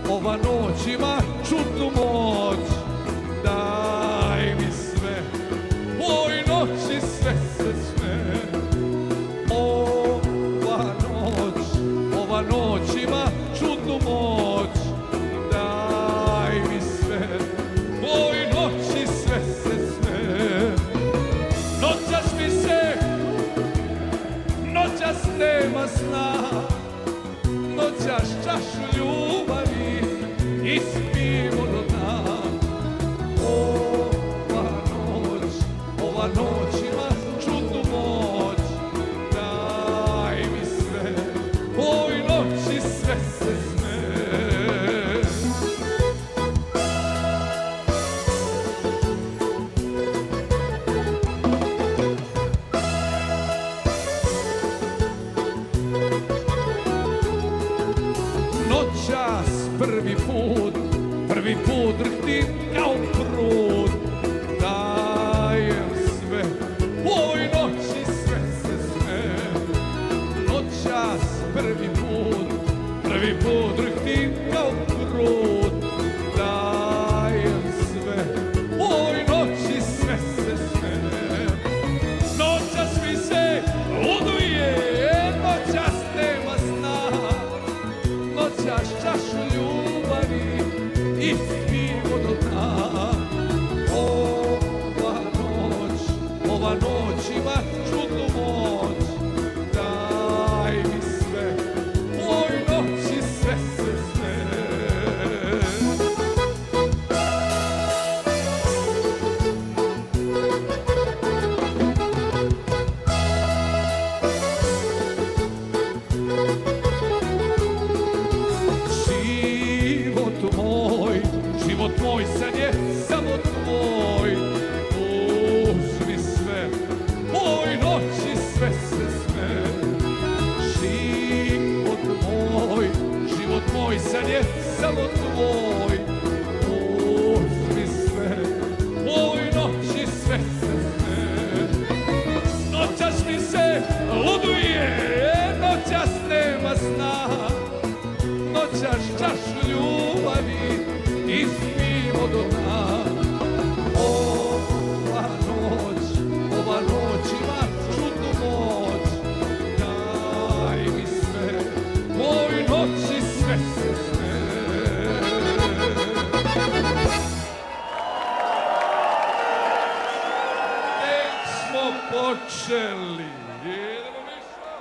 Ova noć ima čudnu moć, daj mi sve, oj noći sve se sve. Ova noć ima čudnu moć, daj mi sve, oj noći sve se sve. Noćas mi se, noćas nema sna, noćas čašu ljubavi ispijemo do dna. Ova noć ima čudnu moć, daj mi sve, oj noći sve se sme. Noćas prvi put drhtim kao prut, dajem sve, oj noći sve se sve. Noćas prvi put drhtim kao prut, dajem sve, oj noći sve se sve. Noćas mi se luduje, noćas nema sna, noćas čašu ljubavi ispijemo do dna. Ova noć ima čudnu moć, daj mi sve, oj noći sve se sve. Život moj sad je samo tvoj, uzmi sve, oj noći sve se sve. Život moj sad je samo tvoj, uzmi sve, oj noći sve se sve. Noćas mi se luduje, noćas nema sna, noćas čašu ljubavi ispijemo do dna. Ova noć ima čudnu moć, daj mi sve, oj noći sve se sve. Tek smo počeli, idemo više.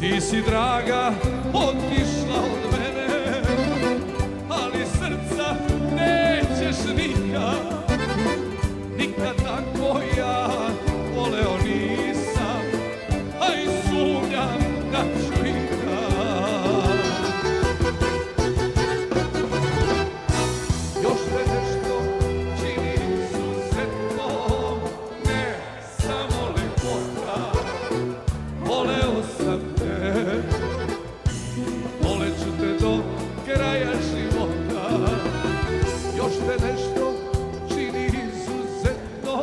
Ti si draga otišla od mene, ali srca nećeš nikad. Nikad tako ja voleo nisam, a i sumnjam da ću ikad. Još te nešto čini izuzetno, ne samo lepota, voleo sam te, volet ću te do kraja života. Još te nešto čini izuzetno,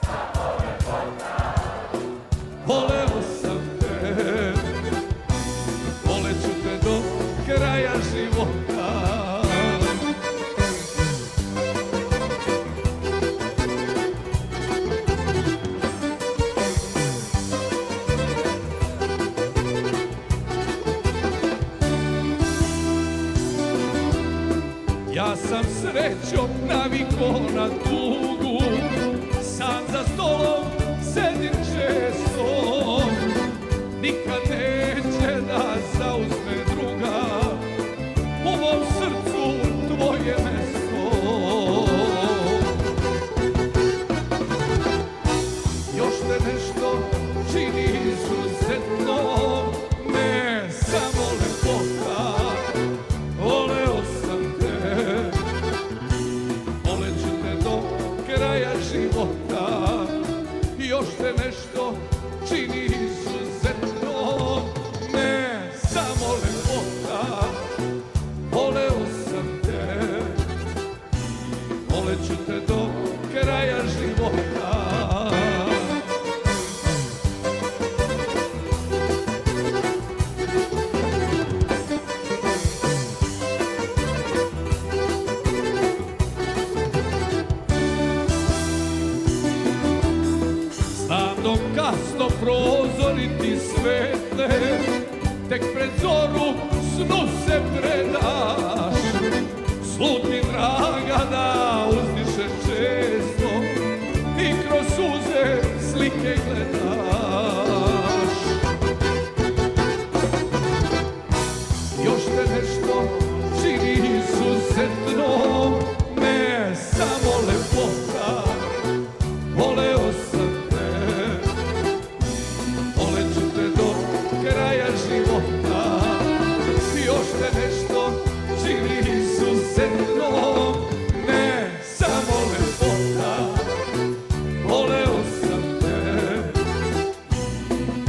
samo lepota, voleo sam te, volet ću te do kraja života. Ja sam srećom navikao na tugu, sam za stolom sedim često. Nikad neće da zauzme druga u mom srcu tvoje mesto. Još te nešto čini izuzetno, ne samo lepota, tek pred zoru snu se predaš. Sluti draga da uzdišeš često i kroz suze slike gledaš. Još te nešto čini izuzetno, ne samo lepota, voleo sam te, volet ću te do kraja života. Još te nešto čini izuzetno, ne samo lepota, voleo sam te,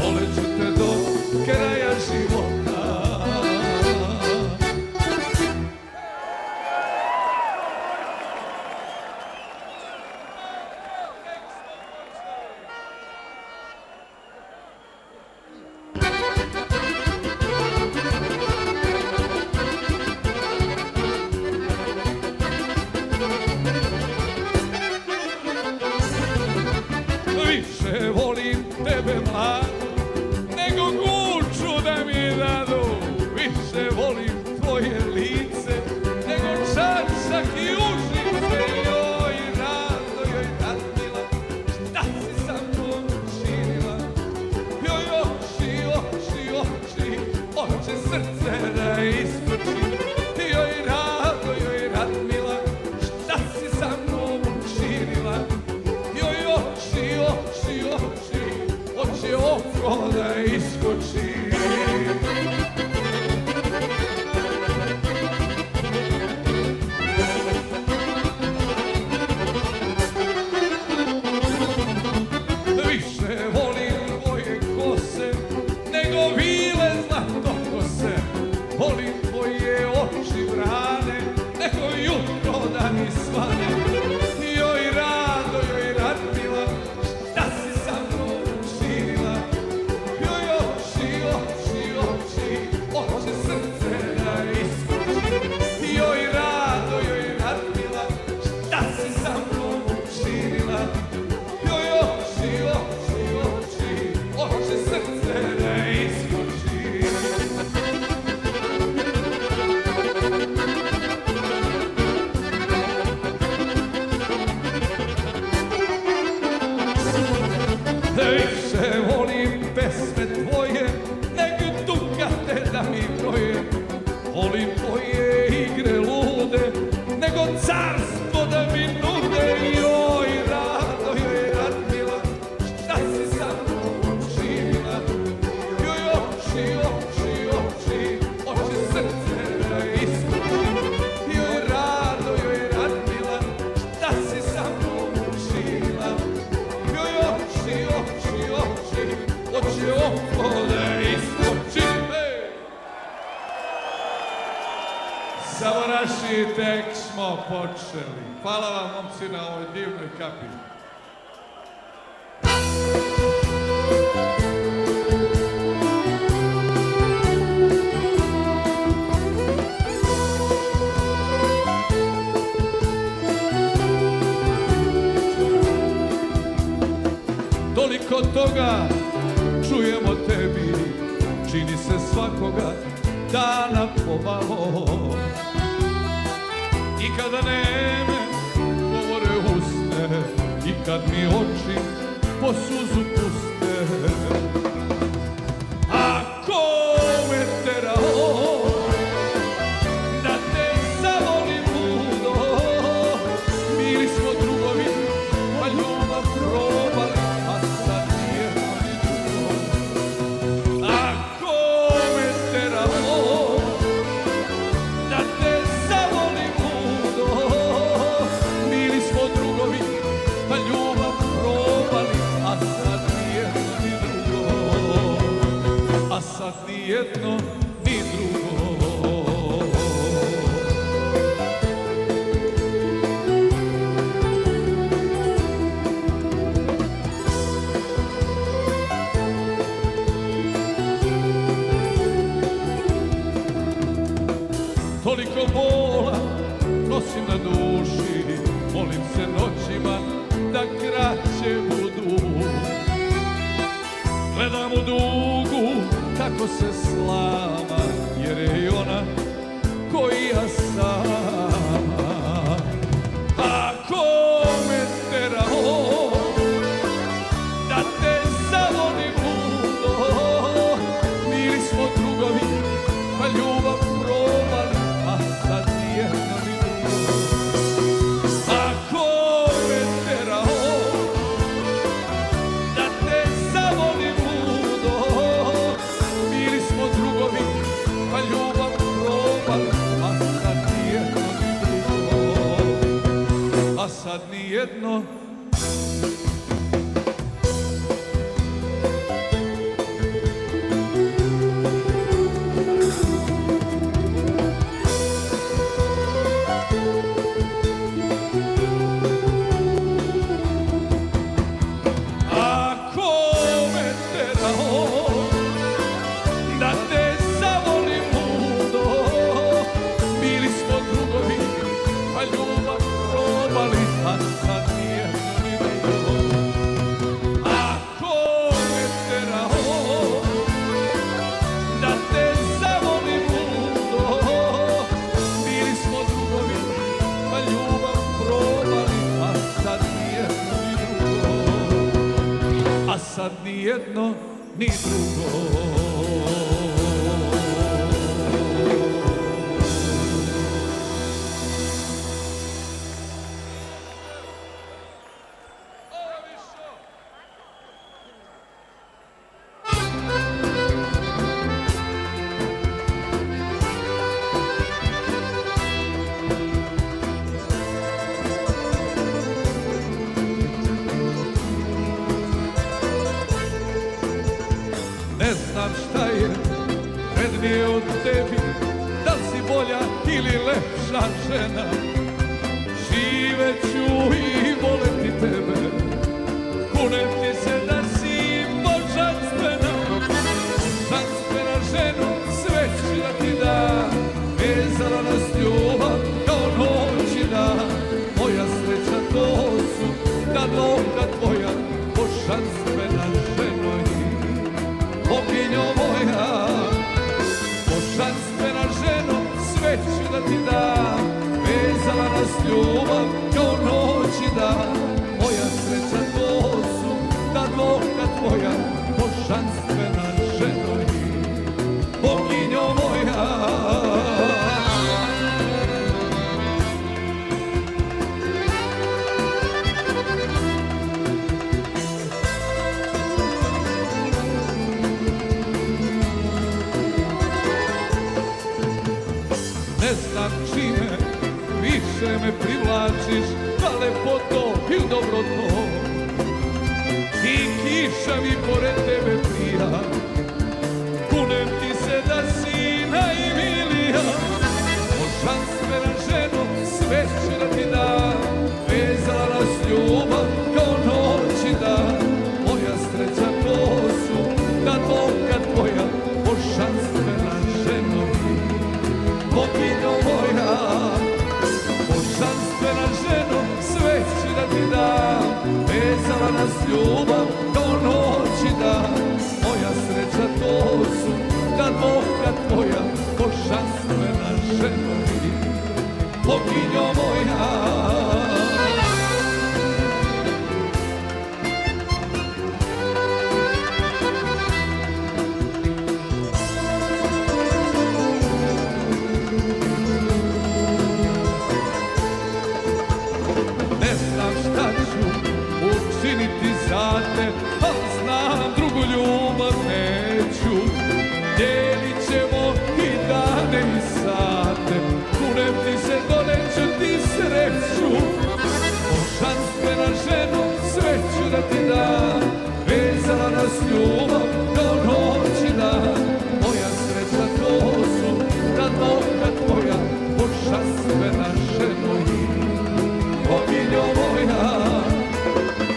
volet ću te do kraja života. Više volim tebe mladu, nego kuću da mi dadu. Više volim tvoje lice, nego čaršak i užice. Joj rado, joj radila, šta si sa mnom učinila? Joj oči, oči, oči, oče srce da iskoči. Joj rado, joj radila, šta si sa mnom učinila? Joj oči, oči, oči, oči oko da iskoči. Više volim tvoje kose, nego vile zlatokose. Volim tvoje oči vrane, nego jutro da mi svane. Joj rado, joj radila, šta si sa mnom učinila? Joj oči, oči, oči, oče srce da iskoči. Joj rado, joj radila, šta si sa mnom učinila? Joj oči, oči, oči, oče srce da iskoči. Više volim pesme tvoje, nego dukate da mi broje. Volim tvoje igre lude, nego carstvo da mi nude. Joj rado, joj radila, šta si sa mnom učinila? Joj oči, oči, oči, oče srce da iskoči. Joj rado, joj radila, šta si sa mnom učinila? Joj oči, oči, oči, oči oko da iskoči. Samo naši tek smo počeli. Hvala vam, momci, na ovoj divnoj kapi. Toliko toga čujemo tebi, čini se svakoga dana pomalo. I kada neme govore usne, i kad mi oči po suzu puste. Ako me terao da te zavolim ludo, bili smo drugovi, pa ljubav probali, a sad nijedno ni drugo. Ako me terao da te zavolim ludo, bili smo drugovi, pa ljubav probali, a sad nijedno ni drugo. A sad nijedno ni drugo. Toliko bola nosim na duši, molim se noćima da kraće budu. Gledam u dugu kako ko se slama, jer je i ona koji ja sama. Ako me terao da te zavolim ludo, bili smo drugovi, pa ljubav probali, a sad nijedno ni drugo. Ako me terao da te zavolim ludo, bili smo drugovi, pa ljubav probali, a sad nijedno ni drugo. A sad nijedno. Sad ni jedno ni drugo. Ne znam šta je vrednije od tebi, da li si bolja ili lepša žena. Živeću i voleti tebe, kunem ti se da si božanstvena. Božanstvena ženo, sve ću da ti dam, vezala nas ljubav kao noć i dan. Moja sreća to su da noga tvoja, božanstvena ženo i boginjo moja, božanstvena ženo, sve ću da ti dam, vezala nas ljubav kao noć i dan. Moja sreća to su ta dvoka tvoja, božanstvena ženo i boginjo moja. Ne znam čime više me privlačiš, da lepoto ili dobro to. I kiša mi pored tebe prija, kunem ti se da si najmilija. Božanstvena ženo, sve ću da ti dam, vezala nas ljubav kao noć i dan. Moja sreća to su da dvoka tvoja, božanstvena ženo i boginjo moja. Božanstvena ženo, sve ću da ti dam, vezala nas ljubav kao noć i dan. Moja sreća to su ta dvoka tvoja, božanstvena ženo i boginjo moja. Učiniti za te, ali znam drugu ljubav neću. Dijelit ćemo i dane i sate, kunem ti se doneću ti sreću. Božanstvena ženo, sve ću da ti dam, vezala nas ljubav kao noć i dan. Moja sreća to su ta dvoka tvoja, božanstvena ženo i boginjo moja.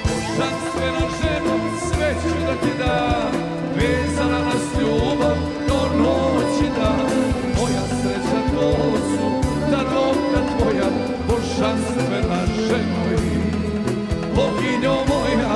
Božanstvena ženo, sve ću da ti dam, vezala nas ljubav kao noć i dan. Moja sreća to su ta dvoka tvoja, božanstvena ženo i boginjo moja.